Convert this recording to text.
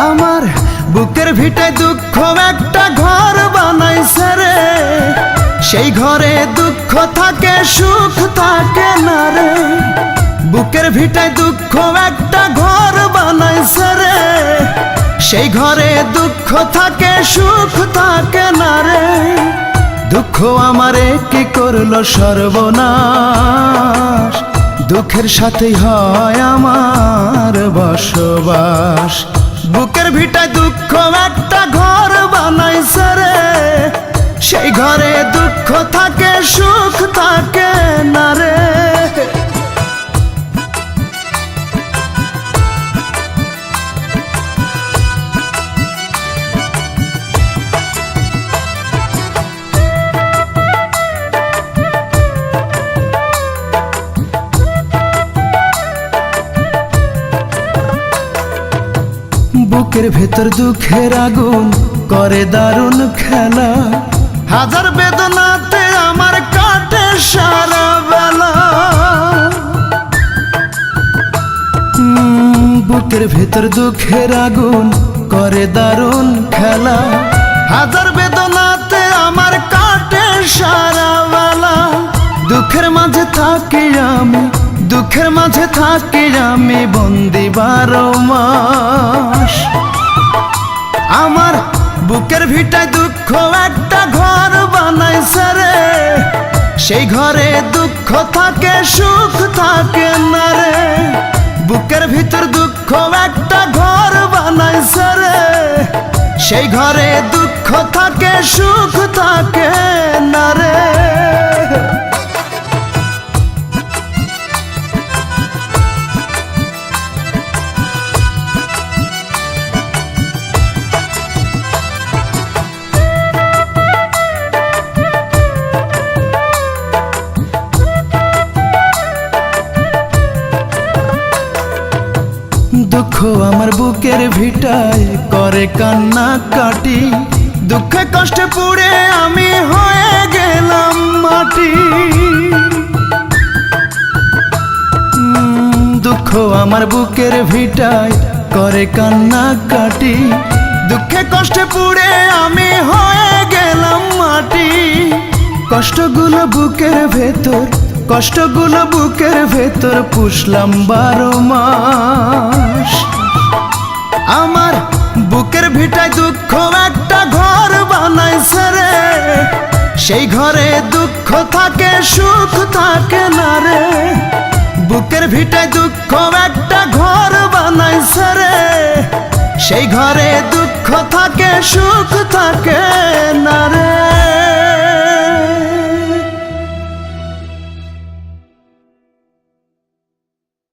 আমার বুকের ভিটায় দুঃখ একটা ঘর বানাইছে রে, সেই ঘরে দুঃখ থাকে সুখ থাকে না রে। বুকের ভিটায় দুঃখ একটা ঘর বানাইছে রে, সেই ঘরে দুঃখ থাকে সুখ থাকে না রে। দুঃখ আমারে কি করলো সর্বনাশ, দুঃখের সাথেই হয় আমার বসবাস। বুকের ভিটায় দুঃখ একটা ঘর বানাইছে রে, সেই ঘরে দুঃখ থাকে সুখ থাকে না রে। বুকের ভেতর দুঃখের আগুন করে দারুণ খেলা, হাজার বেদনাতে আমার কাটে সারা বেলা। বুকের ভেতর দুঃখের আগুন করে দারুণ খেলা, হাজার বেদনাতে আমার কাটে সারা বেলা। দুঃখের মাঝে থাকি আমি, দুঃখের মাঝে থাকি আমি বন্দি 12 মাস। আমার বুকের ভিটায় দুঃখ একটা ঘর বানাইছে রে, সেই ঘরে দুঃখ থাকে সুখ থাকে না রে। বুকের ভিতর দুঃখ একটা ঘর বানাইছে রে, সেই ঘরে দুঃখ থাকে সুখ থাকে না রে। দুঃখ আমার বুকের ভিটায় করে কান্না কাটি, দুঃখে কষ্টে পুড়ে আমি হয়ে গেলাম মাটি। দুঃখ আমার বুকের ভিটায় করে কান্না কাটি, দুঃখে কষ্টে পুড়ে আমি হয়ে গেলাম মাটি। কষ্টগুলো বুকের ভেতর, কষ্টগুলো বুকের ভেতর পুষলাম 12 মাস। আমার বুকের ভিটায় দুঃখ একটা ঘর বানাইছে রে, সেই ঘরে দুঃখ থাকে সুখ থাকে না রে। বুকের ভিটায় দুঃখ একটা ঘর বানাইছে রে, সেই ঘরে দুঃখ থাকে সুখ থাকে না রে।